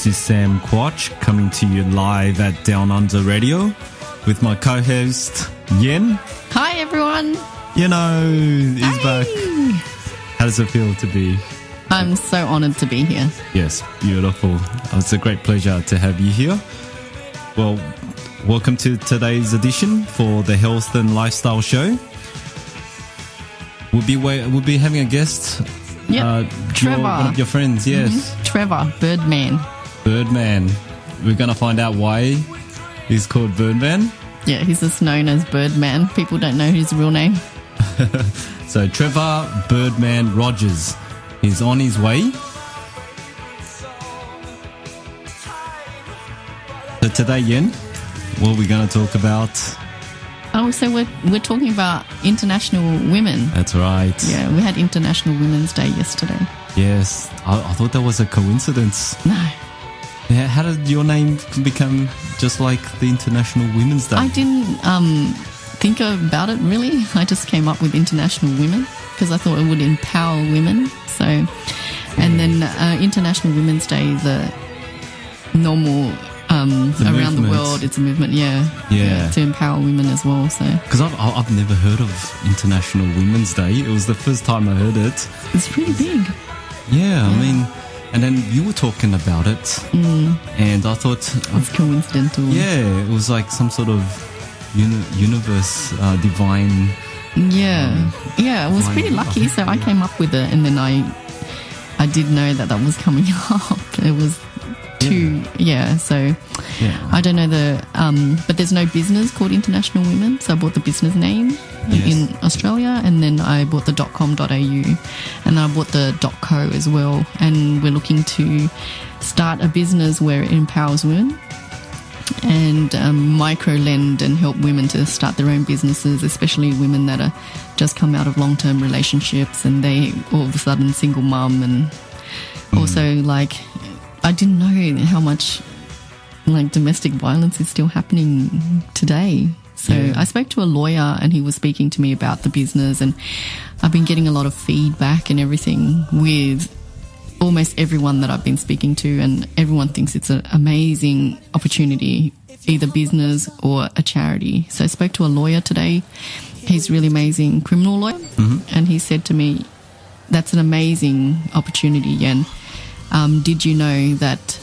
is Sam Quatch coming to you live at Down Under Radio with my co-host Yen. Hi everyone. He's back. How does it feel to be? I'm so honoured to be here. Yes, beautiful. It's a great pleasure to have you here. Well, welcome to today's edition for the Health and Lifestyle Show. We'll be having a guest. Yep, Trevor. One of your friends, yes. Mm-hmm. Trevor Birdman. Birdman. We're going to find out why he's called Birdman. Yeah, he's just known as Birdman. People don't know his real name. So Trevor Birdman Rogers. He's on his way. So today, Yen, what are we going to talk about? Oh, so we're talking about International Women. That's right. Yeah, we had International Women's Day yesterday. Yes, I thought that was a coincidence. No. Yeah, how did your name become just like the International Women's Day? I didn't think about it really. I just came up with International Women because I thought it would empower women. So, and then International Women's Day is a normal around the world. It's a movement, yeah, to empower women as well. So, because I've never heard of International Women's Day. It was the first time I heard it. It's pretty big. Yeah, I mean, and then you were talking about it, and I thought it's coincidental. Yeah, it was like some sort of universe, divine. Yeah, I was pretty lucky. So I came up with it, and then I did know that was coming up. It was. So I don't know but there's no business called International Women, so I bought the business name in Australia, and then I bought the .com.au, and then I bought the .co as well, and we're looking to start a business where it empowers women and micro-lend and help women to start their own businesses, especially women that are just come out of long-term relationships and they all of a sudden single mum, and also like I didn't know how much like domestic violence is still happening today. So I spoke to a lawyer and he was speaking to me about the business, and I've been getting a lot of feedback and everything with almost everyone that I've been speaking to, and everyone thinks it's an amazing opportunity, either business or a charity. So I spoke to a lawyer today. He's really amazing criminal lawyer, and he said to me, that's an amazing opportunity, Yen. Did you know that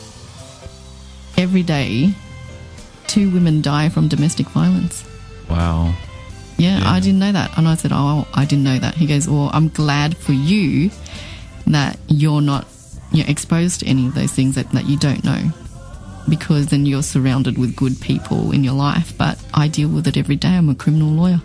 every day 2 women die from domestic violence? Wow. Yeah, I didn't know that. And I said, oh, I didn't know that. He goes, well, I'm glad for you that you're not exposed to any of those things that you don't know, because then you're surrounded with good people in your life. But I deal with it every day. I'm a criminal lawyer.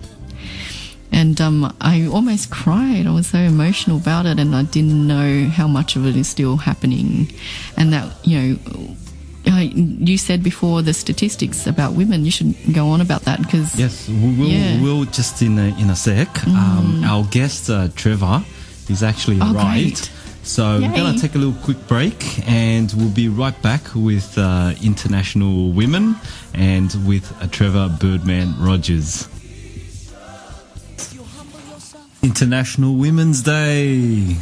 And I almost cried. I was so emotional about it, and I didn't know how much of it is still happening. And that, you said before the statistics about women, you should go on about that, because... Yes, we'll just in a sec. Our guest, Trevor, is actually arrived. Great. So we're going to take a little quick break, and we'll be right back with International Women and with Trevor Birdman Rogers. International Women's Day.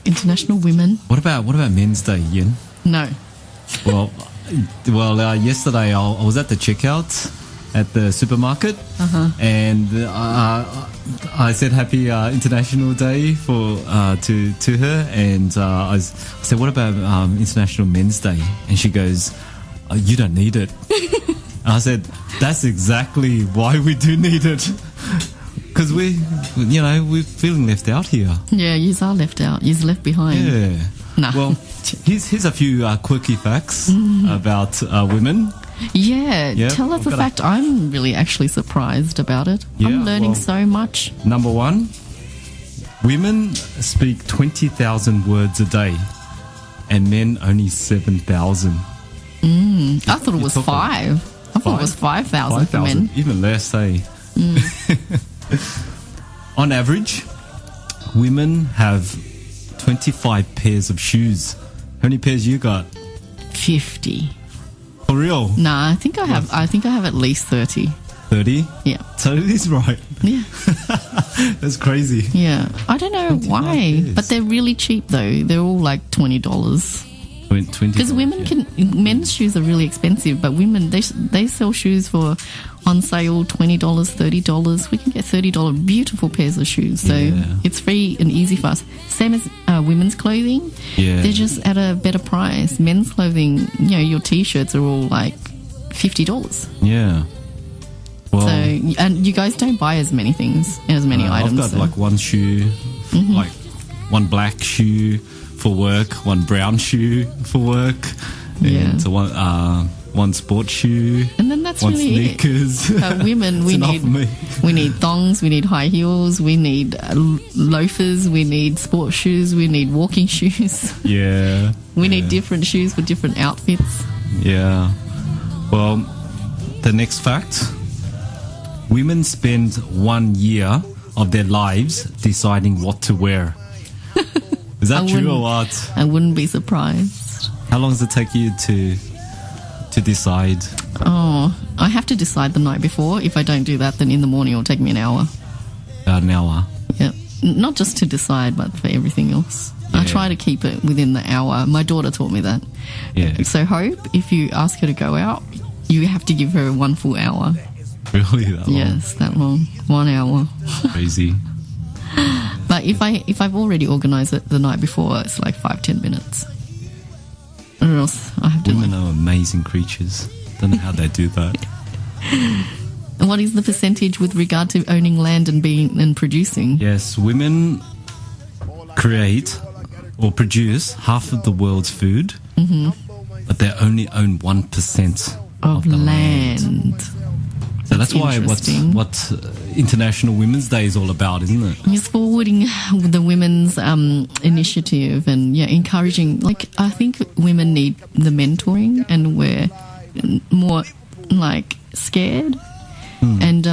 International Women. What about Men's Day, Yin? No. Well, yesterday I was at the checkout at the supermarket, and I said Happy International Day to her, and I said, what about International Men's Day? And she goes, you don't need it. And I said, that's exactly why we do need it. Because we're feeling left out here. Yeah, you are left out. You're left behind. Yeah. Nah. Well, here's a few quirky facts about women. Yeah, tell us the fact. I'm really actually surprised about it. Yeah, I'm learning so much. Number 1, women speak 20,000 words a day, and men only 7,000. I thought it was 5. I thought it was 5,000 for men. Even less, eh? On average, women have 25 pairs of shoes. How many pairs you got? 50. For real? Nah, I think I have at least 30. 30? Yeah. So it is right. Yeah. That's crazy. Yeah. I don't know why, pairs. but they're really cheap though. They're all like $20. $20. Because women men's shoes are really expensive, but women, they sell shoes for on sale $20, $30. We can get $30 beautiful pairs of shoes. So it's free and easy for us. Same as women's clothing. Yeah. They're just at a better price. Men's clothing, your T-shirts are all like $50. Yeah. Well, and you guys don't buy as many things, as many items. I've got like one shoe, like one black shoe for work, one brown shoe for work, and so one sports shoe, and then that's one really sneakers. Women, we need thongs, we need high heels, we need loafers, we need sports shoes, we need walking shoes. Yeah, we need different shoes for different outfits. Yeah. Well, the next fact: women spend 1 year of their lives deciding what to wear. Is that true or what? I wouldn't be surprised. How long does it take you to decide? Oh, I have to decide the night before. If I don't do that, then in the morning it'll take me an hour. About an hour? Yeah. Not just to decide, but for everything else. Yeah. I try to keep it within the hour. My daughter taught me that. Yeah. So Hope, if you ask her to go out, you have to give her 1 full hour. Really? That long? Yes, that long. 1 hour. Crazy. But if I've already organised it the night before, it's like 5-10 minutes. Or else I have to. Women are amazing creatures. Don't know how they do that. What is the percentage with regard to owning land and producing? Yes, women create or produce half of the world's food, but they only own 1% of the land. So that's why what International Women's Day is all about, isn't it? It's forwarding the women's initiative and encouraging. Like, I think women need the mentoring, and we're more like scared. And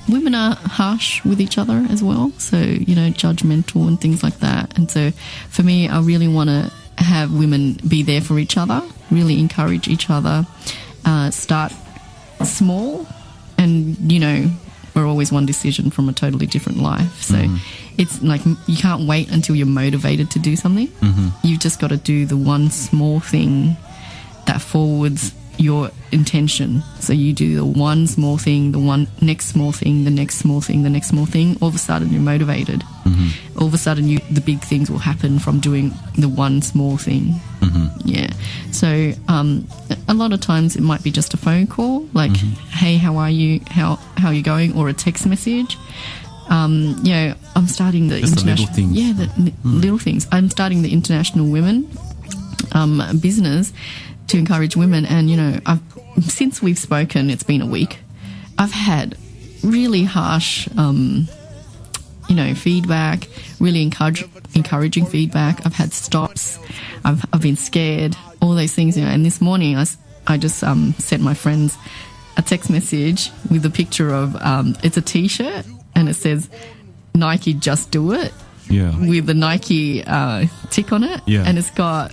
women are harsh with each other as well, so judgmental and things like that. And so for me, I really want to have women be there for each other, really encourage each other, start small. And, we're always one decision from a totally different life. So it's like you can't wait until you're motivated to do something. You've just got to do the one small thing that forwards your intention. So you do the one small thing, the one next small thing, the next small thing, the next small thing. All of a sudden you're motivated. All of a sudden the big things will happen from doing the one small thing. Yeah. So a lot of times it might be just a phone call, like, hey, how are you? How are you going? Or a text message. I'm starting the just international... the little things. Yeah, the little things. I'm starting the International Women business to encourage women. And, since we've spoken, it's been a week, I've had really harsh, feedback, really encouraging feedback. I've had stops. I've been scared, all those things, And this morning I just sent my friends a text message with a picture of, it's a T-shirt and it says, Nike Just Do It. Yeah. With the Nike tick on it. Yeah. And it's got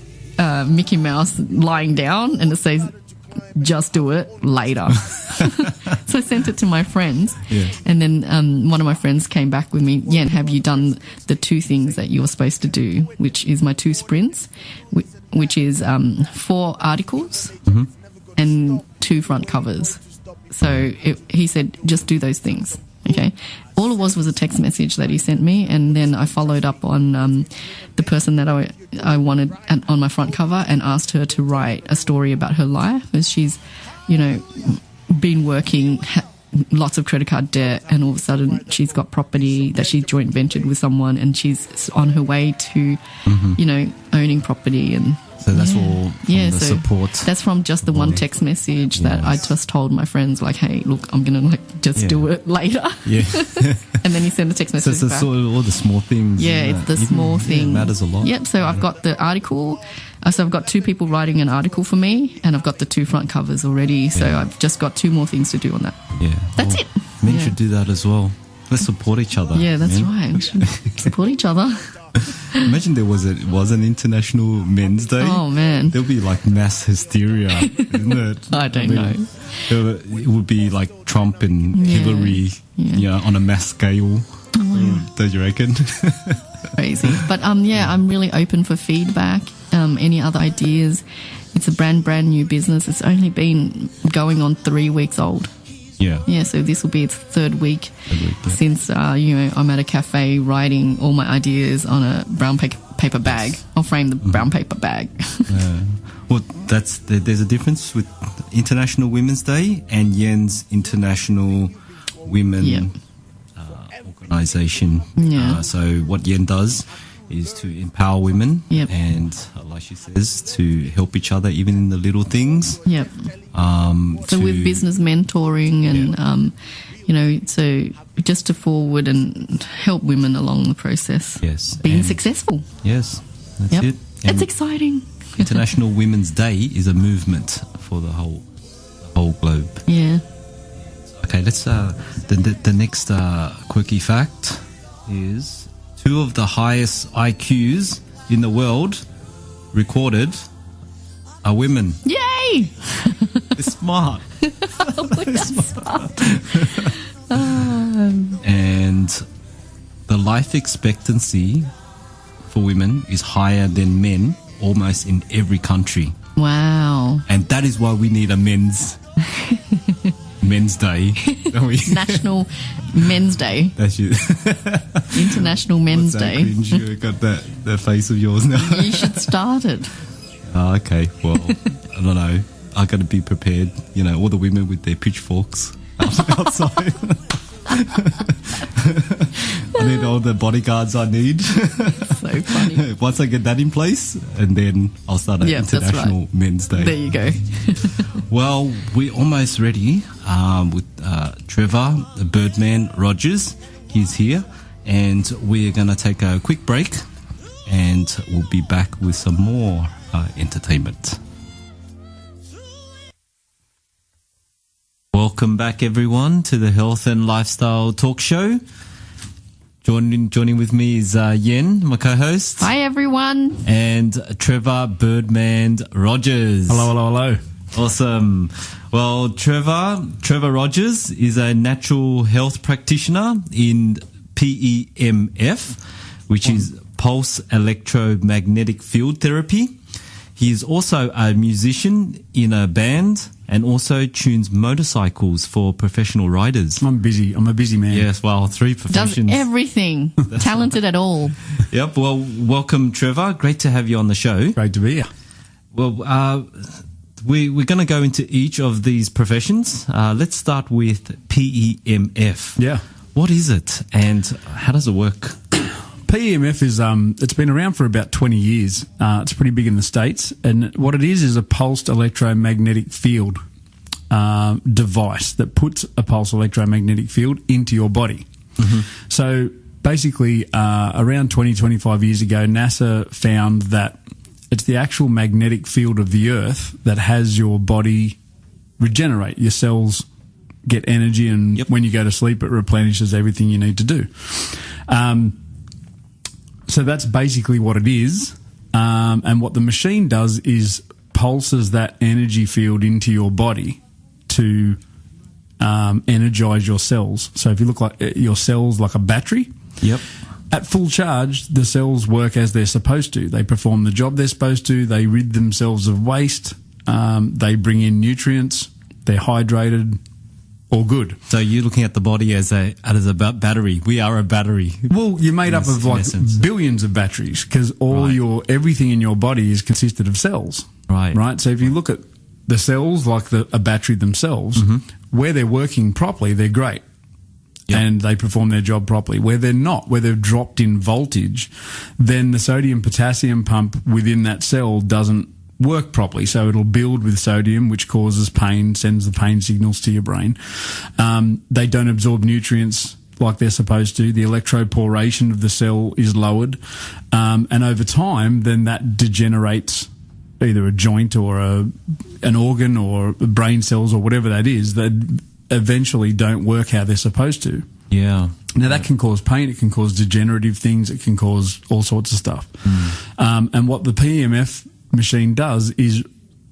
Mickey Mouse lying down and it says, just do it later. So I sent it to my friends. Yeah. And then one of my friends came back with me, and have you done the 2 things that you're supposed to do, which is my 2 sprints, which is 4 articles and 2 front covers. So he said, just do those things. Okay. All it was a text message that he sent me, and then I followed up on the person that I wanted on my front cover and asked her to write a story about her life, as she's, been working, lots of credit card debt, and all of a sudden she's got property that she joint ventured with someone, and she's on her way to, owning property. And so that's all from the support. That's from just the one text message that I just told my friends, like, hey, look, I'm going to just do it later. Yeah. And then you send a text message so back. So all the small things. Yeah, it's the small thing. It matters a lot. Yep, so I've got the article. So I've got 2 people writing an article for me, and I've got the 2 front covers already. So I've just got 2 more things to do on that. Yeah. That's it. Men should do that as well. Let's support each other. Yeah, that's right. We should support each other. Imagine there was an International Men's Day. Oh, man. There'll be like mass hysteria, isn't it? I don't know. It would be like Trump and Hillary on a mass scale. Oh, don't you reckon? Crazy. But I'm really open for feedback. any other ideas. It's a brand new business. It's only been going on 3 weeks old. Yeah, so this will be its third week since, I'm at a cafe writing all my ideas on a brown paper bag. I'll frame the brown paper bag. Well, there's a difference with International Women's Day and Yen's International Women organisation. Yeah. So what Yen does is to empower women and, like she says, to help each other even in the little things. Yep. So with business mentoring and, so just to forward and help women along the process. Yes. Being successful. Yes, that's it. And it's exciting. International Women's Day is a movement for the whole globe. Yeah. Okay, let's the next quirky fact is 2 of the highest IQs in the world recorded are women. Yay! They're smart. They're smart. And the life expectancy for women is higher than men almost in every country. Wow. And that is why we need a men's day, don't we? National Men's Day. That's it. International Men's What's that Day. cringe? You got that face of yours now. You should start it. Oh, okay. Well, I don't know. I got to be prepared. All the women with their pitchforks outside. I need all the bodyguards I need. So funny. Once I get that in place, and then I'll start an International Men's Day. There you go. Well, we're almost ready with Trevor Birdman Rogers. He's here, and we're going to take a quick break, and we'll be back with some more entertainment. Welcome back, everyone, to the Health and Lifestyle Talk Show. Joining with me is Yen, my co-host. Hi, everyone. And Trevor Birdman Rogers. Hello. Awesome. Well, Trevor Rogers is a natural health practitioner in PEMF, which is pulse electromagnetic field therapy. He is also a musician in a band and also tunes motorcycles for professional riders. I'm busy. I'm a busy man. Yes, well, 3 professions. Does everything. Talented at all. Yep. Well, welcome, Trevor. Great to have you on the show. Great to be here. Well, we're going to go into each of these professions. Let's start with PEMF. Yeah. What is it and how does it work? PEMF is it's been around for about 20 years. It's pretty big in the States, and what it is a pulsed electromagnetic field device that puts a pulsed electromagnetic field into your body. Mm-hmm. So basically, around 25 years ago, NASA found that it's the actual magnetic field of the Earth that has your body regenerate. Your cells get energy, and when you go to sleep, it replenishes everything you need to do. So that's basically what it is. And what the machine does is pulses that energy field into your body to energize your cells. So if you look like your cells like a battery, at full charge, the cells work as they're supposed to. They perform the job they're supposed to. They rid themselves of waste. They bring in nutrients. They're hydrated. All good. So you're looking at the body as a battery. We are a battery. Well, you're made up of like billions of batteries because everything in your body is consisted of cells. Right. So if you look at the cells like a battery themselves, where they're working properly, they're great. And they perform their job properly. Where they're not, where they've dropped in voltage, then the sodium-potassium pump within that cell doesn't work properly, so it'll build with sodium, which causes pain, sends the pain signals to your brain. They don't absorb nutrients like they're supposed to. The electroporation of the cell is lowered, and over time, then that degenerates either a joint or an organ or brain cells or whatever that is that eventually don't work how they're supposed to. Yeah. Now that can cause pain, it can cause degenerative things, it can cause all sorts of stuff. And what the PEMF machine does is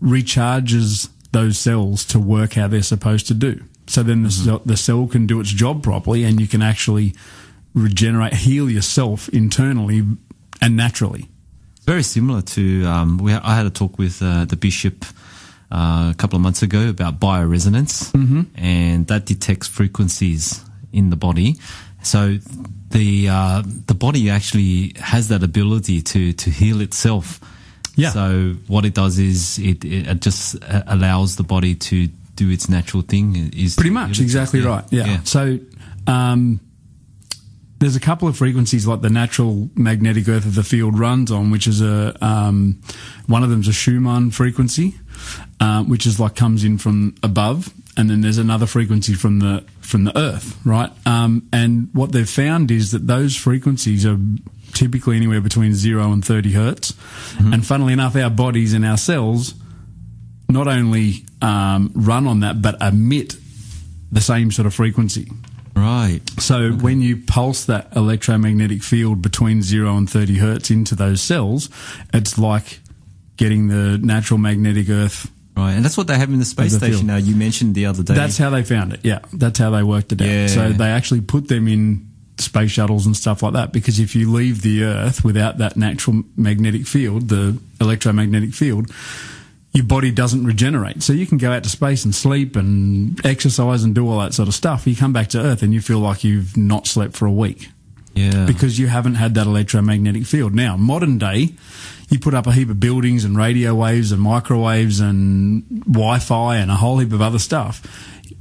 recharges those cells to work how they're supposed to do. So then the cell can do its job properly, and you can actually heal yourself internally and naturally. Very similar to, I had a talk with the bishop a couple of months ago about bioresonance, and that detects frequencies in the body. So the body actually has that ability to heal itself. Yeah. So what it does is it just allows the body to do its natural thing. Is pretty much exactly right. Yeah. So there's a couple of frequencies like the natural magnetic earth of the field runs on, which is one of them's a Schumann frequency, which is like comes in from above, and then there's another frequency from the earth, right? And what they've found is that those frequencies are typically anywhere between 0 and 30 hertz. And funnily enough, our bodies and our cells not only run on that, but emit the same sort of frequency. Right. So when you pulse that electromagnetic field between 0 and 30 hertz into those cells, it's like getting the natural magnetic earth. Right, and that's what they have in the space station now. You mentioned the other day. That's how they found it, yeah. That's how they worked it out. So they actually put them in space shuttles and stuff like that, because if you leave the Earth without that natural magnetic field, the electromagnetic field, your body doesn't regenerate. So you can go out to space and sleep and exercise and do all that sort of stuff. You come back to Earth and you feel like you've not slept for a week. Yeah. Because you haven't had that electromagnetic field. Now, modern day, you put up a heap of buildings and radio waves and microwaves and Wi-Fi and a whole heap of other stuff.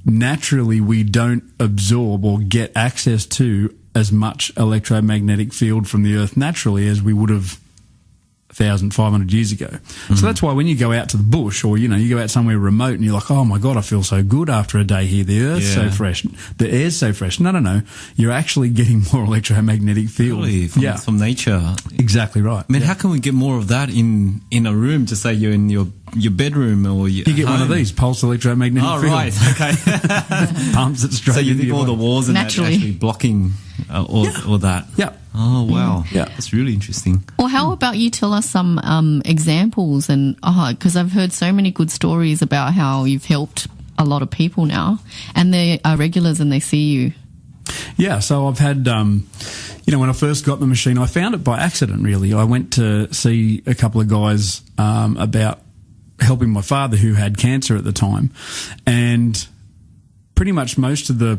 Naturally, we don't absorb or get access to as much electromagnetic field from the Earth naturally as we would have 1,500 years ago. So that's why when you go out to the bush, or, you know, you go out somewhere remote and you're like, oh my God, I feel so good after a day here. The Earth's so fresh. The air's so fresh. No. You're actually getting more electromagnetic field. Really? From nature. Exactly right. I mean, how can we get more of that in a room? Just say you're in your bedroom or you get home. one of these, pulse electromagnetic field. Oh, right. Okay. Pumps it straight. So you think all the walls are actually blocking all that? Yeah. Oh, wow. Yeah. That's really interesting. Well, how about you tell us some examples? And because I've heard so many good stories about how you've helped a lot of people now, and they are regulars and they see you. Yeah, so I've had, when I first got the machine, I found it by accident, really. I went to see a couple of guys about helping my father, who had cancer at the time, and pretty much most of the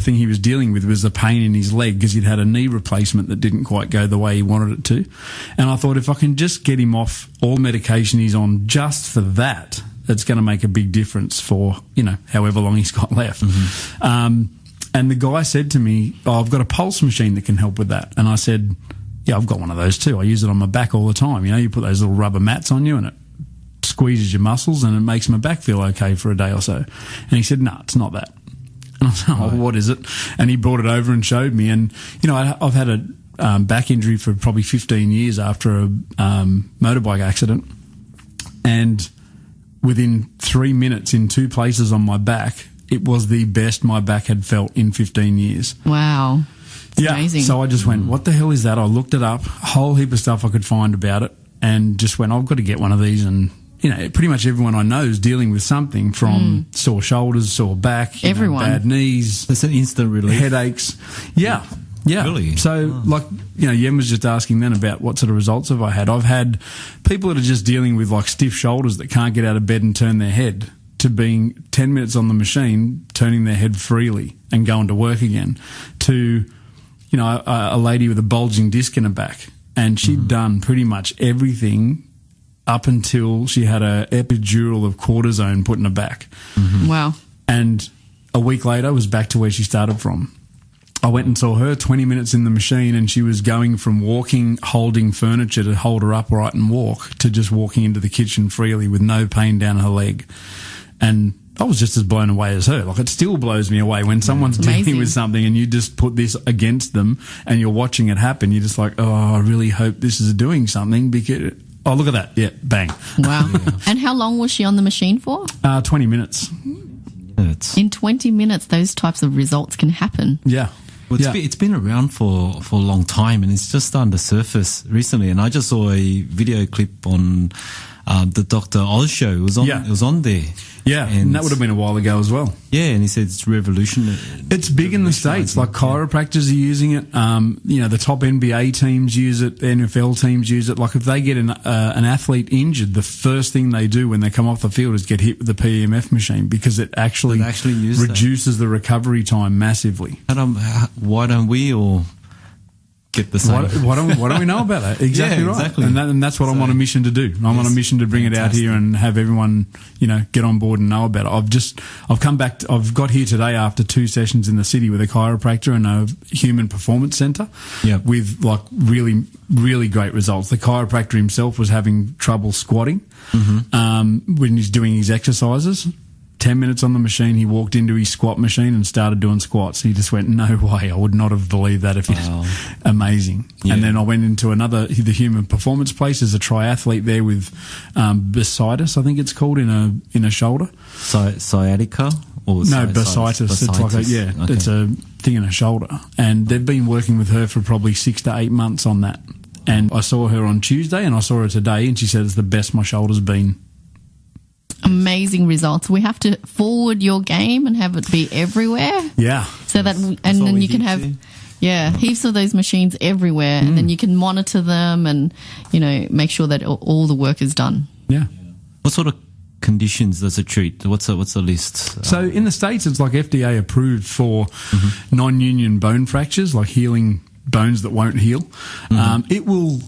thing he was dealing with was the pain in his leg, because he'd had a knee replacement that didn't quite go the way he wanted it to. And I thought, if I can just get him off all medication he's on just for that, it's going to make a big difference for, however long he's got left. And the guy said to me, I've got a pulse machine that can help with that. And I said, yeah, I've got one of those too. I use it on my back all the time. You put those little rubber mats on you and it squeezes your muscles and it makes my back feel okay for a day or so. And he said, no, it's not that. And I said, oh, what is it? And he brought it over and showed me. And, I've had a back injury for probably 15 years after a motorbike accident. And within 3 minutes in 2 places on my back, it was the best my back had felt in 15 years. Wow. It's amazing. So I just went, what the hell is that? I looked it up, a whole heap of stuff I could find about it, and just went, I've got to get one of these. And, pretty much everyone I know is dealing with something from sore shoulders, sore back, bad knees. It's an instant relief. Headaches. Yeah. Yeah. Really? So, Yen was just asking then about what sort of results have I had. I've had people that are just dealing with stiff shoulders that can't get out of bed and turn their head, to being 10 minutes on the machine, turning their head freely and going to work again, to, a lady with a bulging disc in her back. And she'd done pretty much everything up until she had a epidural of cortisone put in her back. Wow. And a week later was back to where she started from. I went and saw her 20 minutes in the machine, and she was going from walking, holding furniture to hold her upright and walk, to just walking into the kitchen freely with no pain down her leg. And I was just as blown away as her. It still blows me away when someone's dealing with something and you just put this against them and you're watching it happen. You're just like, oh, I really hope this is doing something, because, oh, look at that. Yeah, bang. Wow. And how long was she on the machine for? 20 minutes. In 20 minutes, those types of results can happen. Yeah. Well, it's been around for a long time, and it's just starting to surface recently. And I just saw a video clip on the Dr. Oz show. It was on. Yeah. It was on there. Yeah, and that would have been a while ago as well. Yeah, and he said it's revolutionary. It's big in the States. Like chiropractors are using it. The top NBA teams use it. The NFL teams use it. Like if they get an athlete injured, the first thing they do when they come off the field is get hit with the PEMF machine because it actually reduces the recovery time massively. Why don't we all get the same? Why don't we know about that? Exactly right. Exactly. And that's what I'm on a mission to do. I'm on a mission to bring it out here and have everyone, get on board and know about it. I've come back. I've got here today after 2 sessions in the city with a chiropractor and a human performance centre. Yeah. With like really, really great results. The chiropractor himself was having trouble squatting when he's doing his exercises. 10 minutes on the machine, he walked into his squat machine and started doing squats. He just went, no way, I would not have believed that if it's amazing. Yeah. And then I went into the human performance place. There's a triathlete there with bursitis, I think it's called, in a shoulder. Sciatica? Or no, bursitis. It's like it's a thing in a shoulder. And they've been working with her for probably 6 to 8 months on that. And I saw her on Tuesday and I saw her today and she said it's the best my shoulder's been. Amazing results. We have to forward your game and have it be everywhere. Yeah. So that, and then you can have, heaps of those machines everywhere, and then you can monitor them and, make sure that all the work is done. Yeah. What sort of conditions does it treat? What's the list? So in the States, it's like FDA approved for non-union bone fractures, like healing bones that won't heal. It will,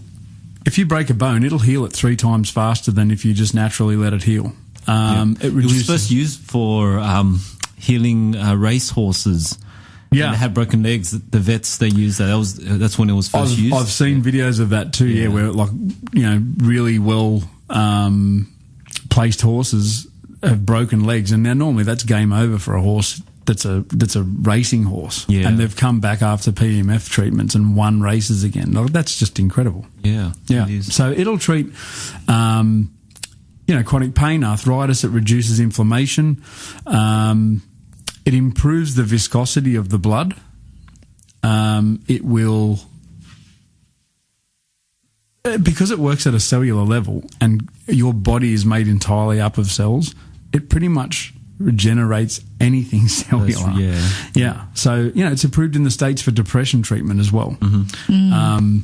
if you break a bone, it'll heal it 3 times faster than if you just naturally let it heal. It was first used for healing race horses. Yeah, they had broken legs. The vets, they used that. That's when it was first used. I've seen videos of that too. Yeah, where really well placed horses have broken legs, and now normally that's game over for a horse that's a racing horse. Yeah, and they've come back after PEMF treatments and won races again. That's just incredible. Yeah, yeah. It is. So it'll treat. Chronic pain, arthritis, it reduces inflammation. It improves the viscosity of the blood. It will, because it works at a cellular level and your body is made entirely up of cells, it pretty much regenerates anything cellular. Yeah. So, it's approved in the States for depression treatment as well. I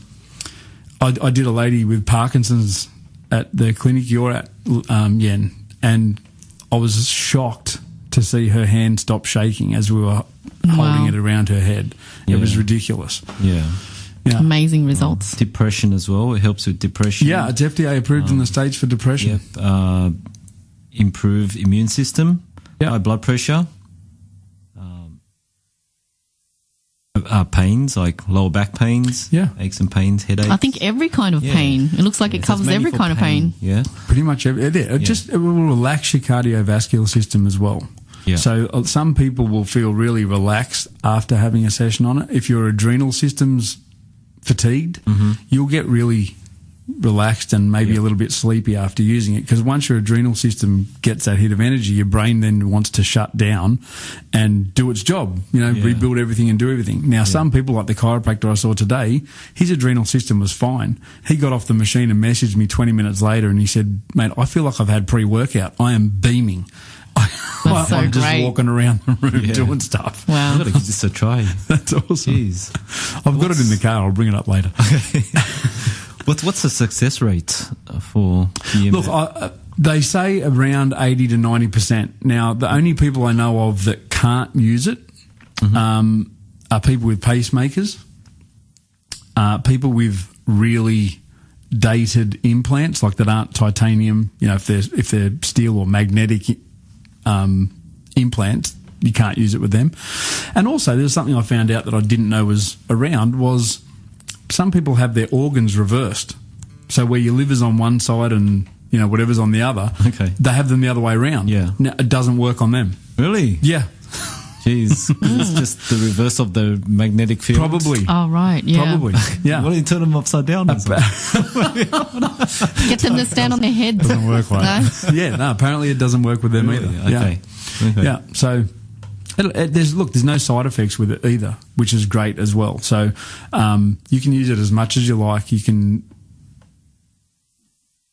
did a lady with Parkinson's at the clinic you're at, Yen, and I was shocked to see her hand stop shaking as we were holding it around her head. It was ridiculous. Yeah. Amazing results. Depression as well. It helps with depression. Yeah, it's FDA approved in the States for depression. Yep. Improve immune system. High blood pressure. Pains like lower back pains, aches and pains, headaches. I think every kind of pain. It looks like it covers every kind of pain. Yeah, pretty much every. It will relax your cardiovascular system as well. Yeah. So some people will feel really relaxed after having a session on it. If your adrenal system's fatigued, you'll get really relaxed and maybe a little bit sleepy after using it, because once your adrenal system gets that hit of energy, your brain then wants to shut down and do its job, rebuild everything and do everything. Now, some people, like the chiropractor I saw today, his adrenal system was fine. He got off the machine and messaged me 20 minutes later and he said, mate, I feel like I've had pre-workout. I am beaming. That's so I'm just great. walking around the room doing stuff. Wow. I've got to give this a try. That's awesome. Jeez. I've got it in the car. I'll bring it up later. Okay. What's the success rate for PEMF? Look, they say around 80 to 90%. Now, the only people I know of that can't use it are people with pacemakers, people with really dated implants, like that aren't titanium. If they're steel or magnetic implants, you can't use it with them. And also, there's something I found out that I didn't know was around was some people have their organs reversed. So where your liver's on one side and, whatever's on the other, they have them the other way around. Yeah. Now, it doesn't work on them. Really? Yeah. Jeez. It's just the reverse of the magnetic field. Probably. Oh, right. Yeah. Probably. Yeah. Why don't you turn them upside down? Get them to stand on their heads. Doesn't work right. No, apparently it doesn't work with them either. Okay. Yeah. So there's no side effects with it either, which is great as well. So you can use it as much as you like. You can,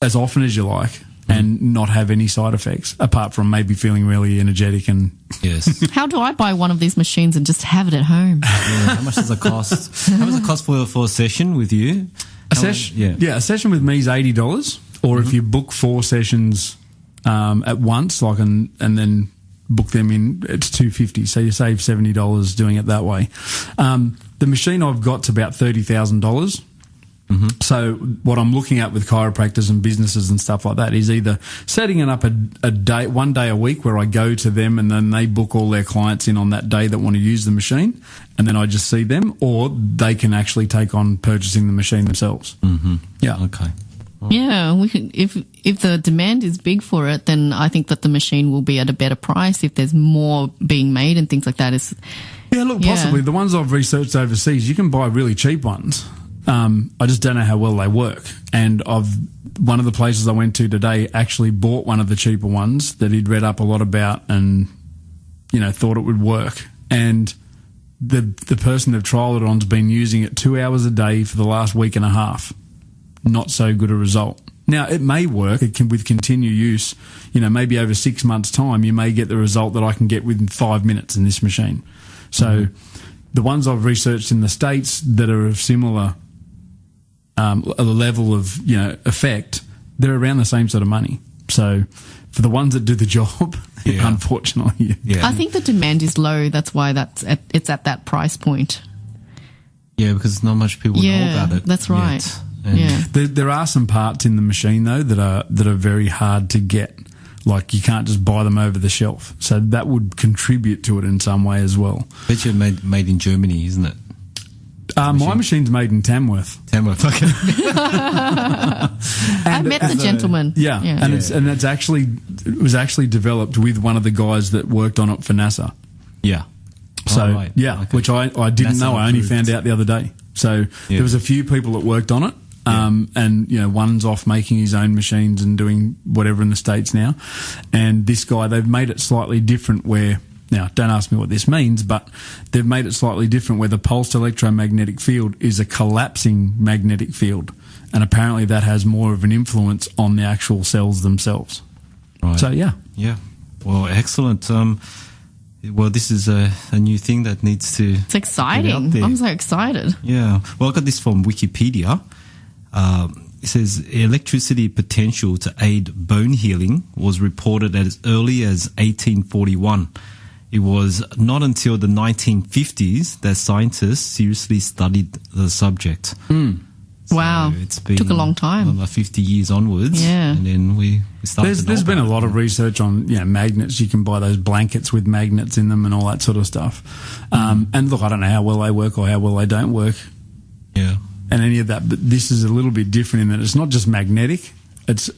as often as you like. and not have any side effects apart from maybe feeling really energetic and Yes. How do I buy one of these machines and just have it at home? Yeah, how much does it cost? How much does it cost for a session with you? a session with me is $80, or if you book 4 sessions at once, like and then book them in, it's $250. So you save $70 doing it that way. The machine I've got's about $30,000. So what I'm looking at with chiropractors and businesses and stuff like that is either setting it up a day, 1 day a week where I go to them and then they book all their clients in on that day that want to use the machine, and then I just see them, or they can actually take on purchasing the machine themselves. Yeah. Okay. Yeah, we can, if the demand is big for it, then I think that the machine will be at a better price if there's more being made and things like that. Possibly. The ones I've researched overseas, you can buy really cheap ones. I just don't know how well they work. And one of the places I went to today actually bought one of the cheaper ones that he'd read up a lot about and, thought it would work. And the person they've trialled it on's been using it 2 hours a day for the last week and a half. Not so good a result. Now, it may work with continued use. Maybe over 6 months' time, you may get the result that I can get within 5 minutes in this machine. So the ones I've researched in the States that are of similar level of effect, they're around the same sort of money. So for the ones that do the job, unfortunately, I think the demand is low. That's why it's at that price point. Yeah, because not much people know about it. That's right. There are some parts in the machine though that are very hard to get. Like, you can't just buy them over the shelf. So that would contribute to it in some way as well. Bet you're made in Germany, isn't it? My machine's made in Tamworth. Tamworth, okay. I met the gentleman. It was actually developed with one of the guys that worked on it for NASA. Yeah. So, okay. Which I didn't know. I only found out the other day. So there was a few people that worked on it. And one's off making his own machines and doing whatever in the States now. And this guy, they've made it slightly different where, now don't ask me what this means, but they've made it slightly different where the pulsed electromagnetic field is a collapsing magnetic field. And apparently that has more of an influence on the actual cells themselves. Right. So, yeah. Yeah. Well, excellent. This is a new thing that needs to... It's exciting. I'm so excited. Yeah. Well, I got this from Wikipedia. It says electricity potential to aid bone healing was reported as early as 1841. It was not until the 1950s that scientists seriously studied the subject. So wow. It's been took a long time. Like 50 years onwards. Yeah. And then we started There's been a lot of research on magnets. You can buy those blankets with magnets in them and all that sort of stuff. And look, I don't know how well they work or how well they don't work. Yeah. And any of that, but this is a little bit different in that it's not just magnetic, it's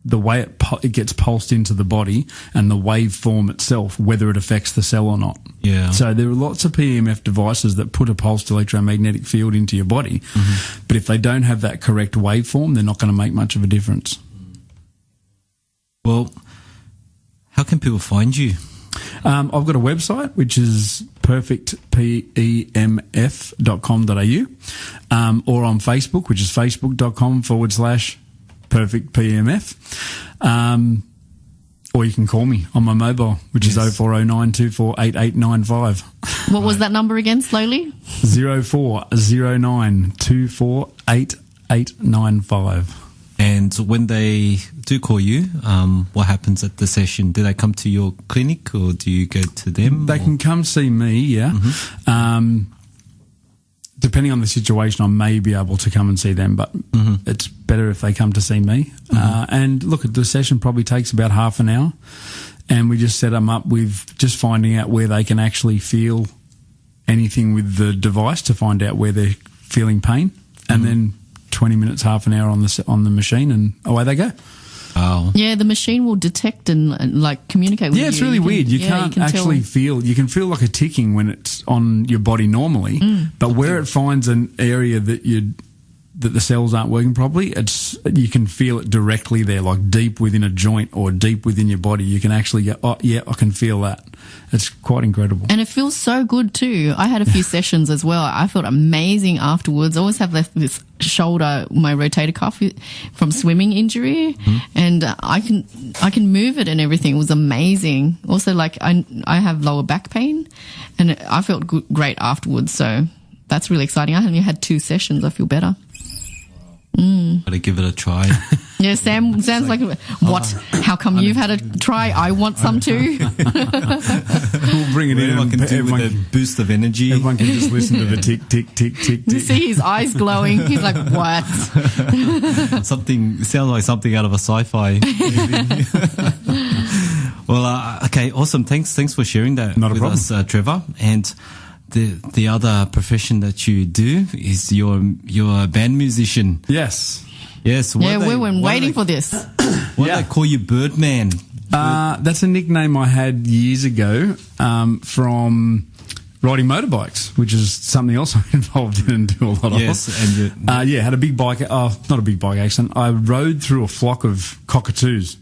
the way it gets pulsed into the body and the waveform itself, whether it affects the cell or not. Yeah. So there are lots of PEMF devices that put a pulsed electromagnetic field into your body, but if they don't have that correct waveform, they're not going to make much of a difference. Well, how can people find you? I've got a website, which is perfectpemf.com.au, or on Facebook, which is facebook.com/perfectpemf. Or you can call me on my mobile, which is 0409 248895. What was that number again, slowly? 0409 248895. And when they do call you, what happens at the session? Do they come to your clinic or do you go to them? They can come see me, yeah. Depending on the situation, I may be able to come and see them, but it's better if they come to see me. And look, the session probably takes about half an hour, and we just set them up with just finding out where they can actually feel anything with the device to find out where they're feeling pain, and then 20 minutes, half an hour on the machine, and away they go. Oh. Yeah, the machine will detect and like communicate with you. Yeah, it's really weird. You can't actually feel. You can feel like a ticking when it's on your body normally, but where it finds an area that that the cells aren't working properly, you can feel it directly there, like deep within a joint or deep within your body. You can actually go, oh, yeah, I can feel that. It's quite incredible. And it feels so good too. I had a few sessions as well. I felt amazing afterwards. I always have this shoulder, my rotator cuff from swimming injury, and I can move it and everything. It was amazing. Also, like I have lower back pain, and I felt great afterwards. So that's really exciting. I only had 2 sessions. I feel better. Gotta give it a try. Yeah, Sam sounds like, what? How come you've had a try? I want some too. We'll bring it in. Everyone can do with a boost of energy. Everyone can just listen to the tick, tick, tick, tick, tick. You see his eyes glowing. He's like, what? It sounds like something out of a sci-fi movie. Well, okay, awesome. Thanks for sharing that with us, Trevor. And the other profession that you do is you're a band musician. Yes. Yes. We were waiting for this. Why do they call you Birdman? That's a nickname I had years ago from riding motorbikes, which is something else I'm involved in and do a lot of. Yes. And had a big bike. Not a big bike accident. I rode through a flock of cockatoos.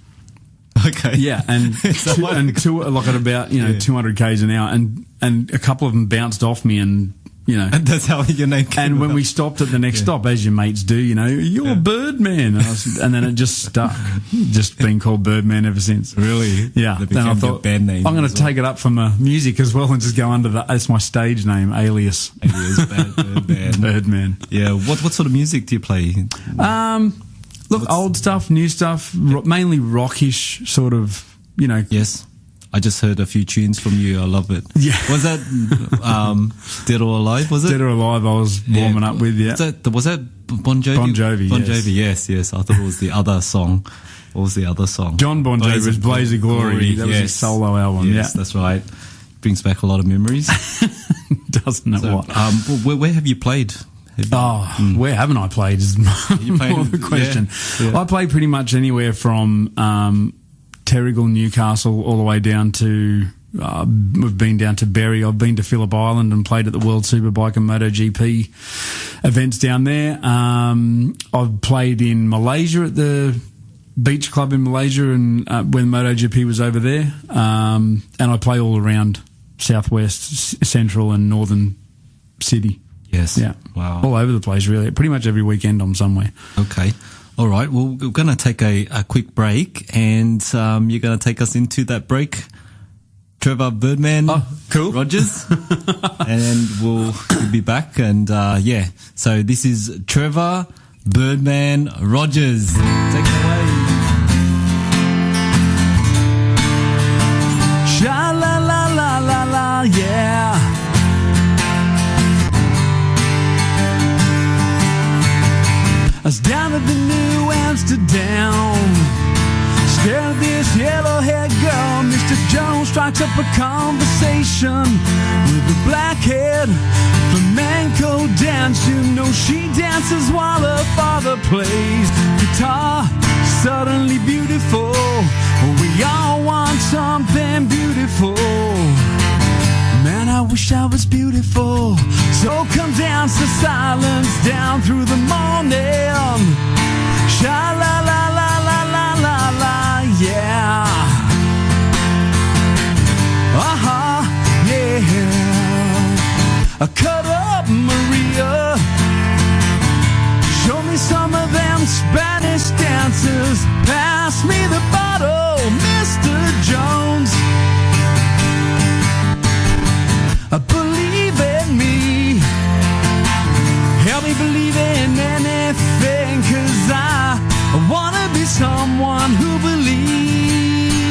Okay. Yeah, and like at about 200 k's an hour, and a couple of them bounced off me, and and that's how your name came. And when we stopped at the next stop, as your mates do, you're Birdman, and then it just stuck. Just been called Birdman ever since. Really? Yeah. Then I thought band name. I'm going to take it up from music as well and just go under that. It's my stage name, alias. Birdman. Birdman. Yeah. What sort of music do you play? Look, old stuff, new stuff, mainly rockish sort of, Yes. I just heard a few tunes from you. I love it. Yeah. Was that Dead or Alive, was it? Dead or Alive I was warming up with, yeah. Was that Bon Jovi? Bon Jovi, Bon Jovi, yes. I thought it was the other song. What was the other song? John Bon Jovi was Blaze of Glory. That was his solo album, Yes, that's right. Brings back a lot of memories. Doesn't it what? Where have you played? Where haven't I played is more the question. Yeah. I played pretty much anywhere from Terrigal, Newcastle, all the way down to we've been down to Berry. I've been to Phillip Island and played at the World Superbike and MotoGP events down there. I've played in Malaysia at the beach club in Malaysia, and when MotoGP was over there. And I play all around southwest, central, and northern Sydney. Yes. Yeah. Wow. All over the place, really. Pretty much every weekend I'm somewhere. Okay. All right. Well, we're going to take a quick break, and you're going to take us into that break, Trevor Birdman Rogers. And we'll be back. And, so this is Trevor Birdman Rogers. Take it away. Sha-la-la-la-la-la, yeah. I was down at the New Amsterdam, stared at this yellow-haired girl. Mr. Jones strikes up a conversation with a black-haired flamenco dance. She dances while her father plays guitar. Suddenly beautiful, we all want something beautiful. Man, I wish I was beautiful. So come dance the silence down through the morning. Sha-la-la-la-la-la-la-la, yeah. Yeah. Cut up, Maria. Show me some of them Spanish dances. Pass me the bottle, Mr. Jones. Believe in me. Help me believe in anything, 'cause I wanna be someone who believes,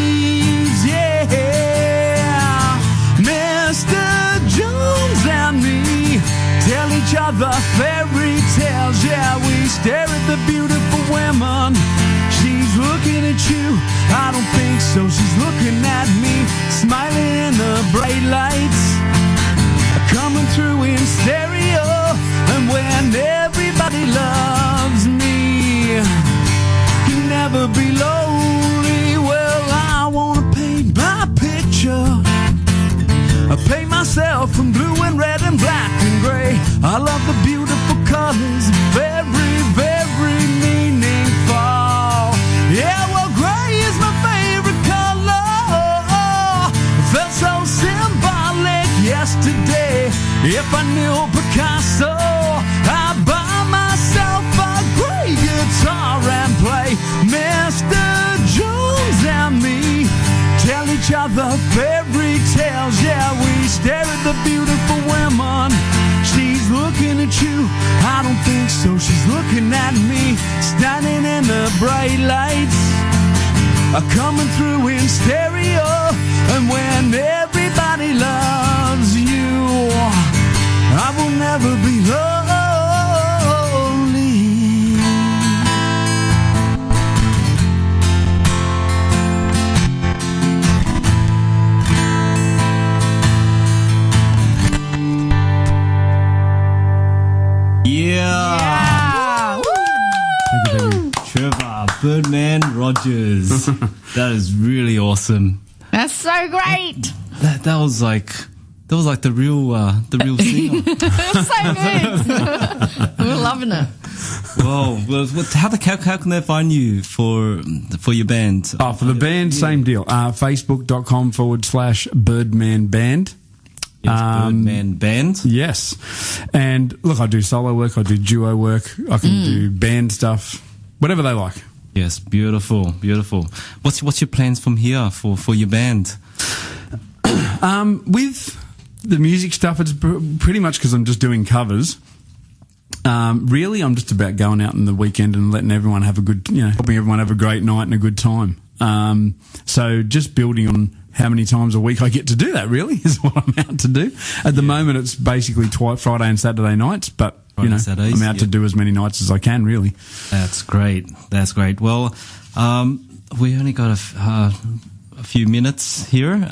yeah. Mr. Jones and me tell each other fairy tales, yeah. We stare at the beautiful women. She's looking at you, I don't think so. She's looking at me, smiling in the bright lights, coming through in stereo. And when everybody loves me, can never be lonely. Well, I wanna paint my picture. I paint myself in blue and red and black and gray. I love the beautiful colors of every each other fairy tales. Yeah, we stare at the beautiful women. She's looking at you, I don't think so. She's looking at me, standing in the bright lights, coming through in stereo. And when everybody loves you, I will never be lonely. Yeah. Woo! Trevor Birdman Rogers. That is really awesome. That's so great. That was like the real singer. So good. We're loving it. Well, how can they find you for your band? Oh, for the band, same deal. Facebook.com/Birdman Band. Yes, Birdman Band. Yes. And look, I do solo work, I do duo work, I can do band stuff, whatever they like. Yes, beautiful. What's your plans from here for your band? With the music stuff, it's pretty much because I'm just doing covers. Really, I'm just about going out on the weekend and letting everyone have a good, helping everyone have a great night and a good time. So just building on how many times a week I get to do that, really, is what I'm out to do. At the moment, it's basically Friday and Saturday nights, but, Saturdays, I'm out to do as many nights as I can, really. That's great. Well, we only got a few minutes here.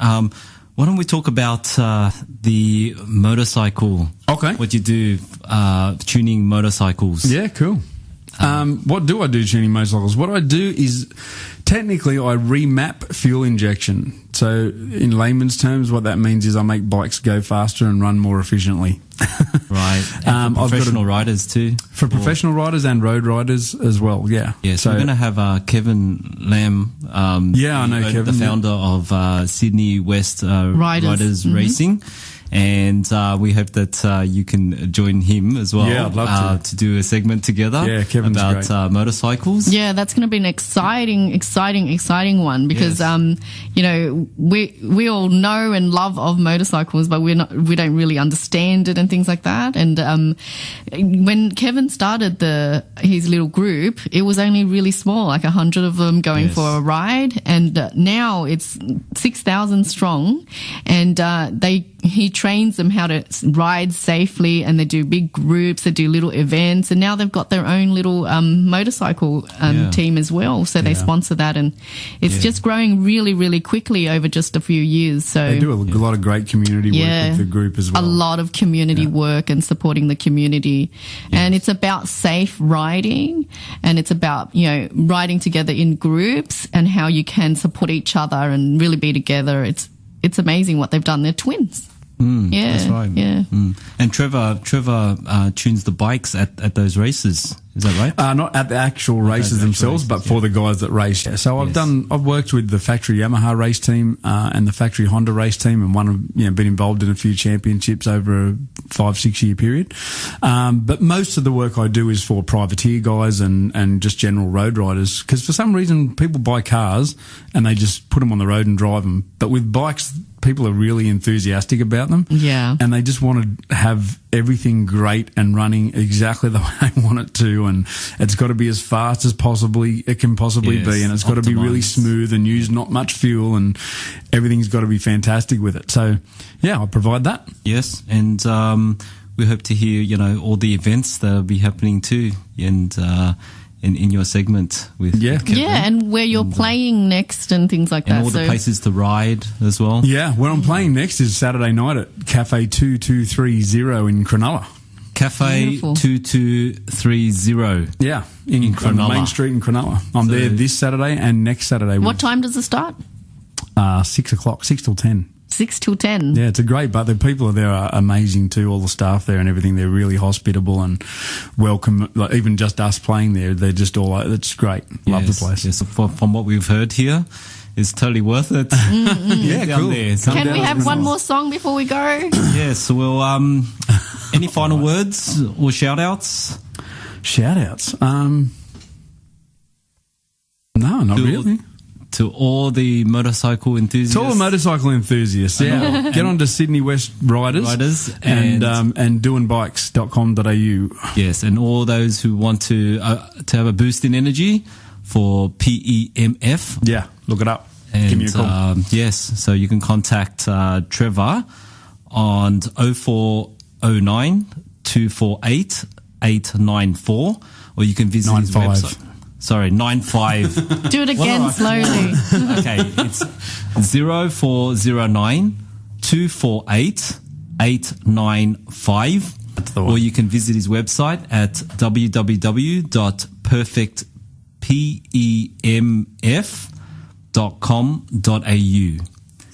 Why don't we talk about the motorcycle? Okay. What you do tuning motorcycles. Yeah, cool. What do I do tuning motorcycles? What I do is technically I remap fuel injection. So in layman's terms, what that means is I make bikes go faster and run more efficiently. Right. And for professional riders too? For professional riders and road riders as well, yeah. Yeah, so we're going to have Kevin Lamb. I know Kevin. The founder of Sydney West Riders Racing. And we hope that you can join him as well. Yeah, I'd love to do a segment together. Yeah, Kevin's about great. Motorcycles. Yeah, that's going to be an exciting one because we all know and love of motorcycles, but we don't really understand it and things like that. And when Kevin started his little group, it was only really small, like 100 of them going for a ride, and now it's 6,000 strong, and he trains them how to ride safely, and they do big groups, they do little events, and now they've got their own little motorcycle team as well. So they sponsor that, and it's just growing really, really quickly over just a few years. So they do a lot of great community work with the group as well. A lot of community work and supporting the community. And it's about safe riding, and it's about, riding together in groups and how you can support each other and really be together. It's amazing what they've done. They're twins. That's right. Yeah. And Trevor tunes the bikes at those races. Is that right? Not at the actual races themselves, but for the guys that race. Yeah. So I've worked with the factory Yamaha race team and the factory Honda race team, and been involved in a few championships over a 5-6 year period. But most of the work I do is for privateer guys and just general road riders, because for some reason people buy cars and they just put them on the road and drive them. But with bikes, people are really enthusiastic about them. Yeah. And they just want to have everything great and running exactly the way they want it to. And it's got to be as fast as it can possibly be. And it's got to be really smooth and use not much fuel, and everything's got to be fantastic with it. So, I provide that. Yes. And we hope to hear, all the events that will be happening too. And in your segment with Kevin. Yeah, and where you're playing next and things like that. And all the places to ride as well. Yeah, where I'm playing next is Saturday night at Cafe 2230 in Cronulla. Cafe 2230. Yeah, in Cronulla. Main Street in Cronulla. I'm there this Saturday and next Saturday. What time does it start? 6 o'clock, 6 till 10. 6 till 10. Yeah, it's a great, but the people there are amazing too. All the staff there and everything, they're really hospitable and welcome. Like, even just us playing there, they're just it's great. Love the place. Yes, from what we've heard here, it's totally worth it. Yeah, cool. Can we have one more song before we go? Yes, well, any final words or shout-outs? Shout-outs? No, not really. to all the motorcycle enthusiasts. To all the motorcycle enthusiasts, yeah. Get on to Sydney West Riders and doinbikes.com.au. Yes, and all those who want to have a boost in energy for PEMF. Yeah, look it up. And, give me a call. Yes, so you can contact Trevor on 0409 248 894, or you can visit his website. Sorry, 95. Do it again slowly. Okay, it's 0409 248 895. That's the one. Or you can visit his website at www.perfectpemf.com.au.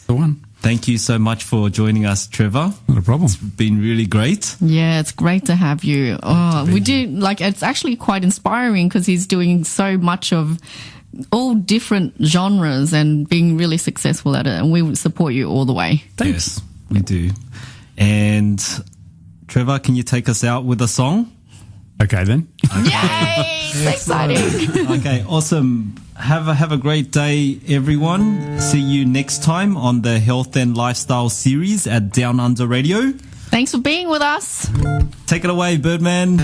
The one. Thank you so much for joining us, Trevor. Not a problem. It's been really great. Yeah, it's great to have you. Oh, we do, like, it's actually quite inspiring because he's doing so much of all different genres and being really successful at it. And we support you all the way. Thanks. Yes, we do. And Trevor, can you take us out with a song? Okay, then. Yay! So exciting. Okay, awesome. Have a great day, everyone. See you next time on the Health and Lifestyle series at Down Under Radio. Thanks for being with us. Take it away, Birdman.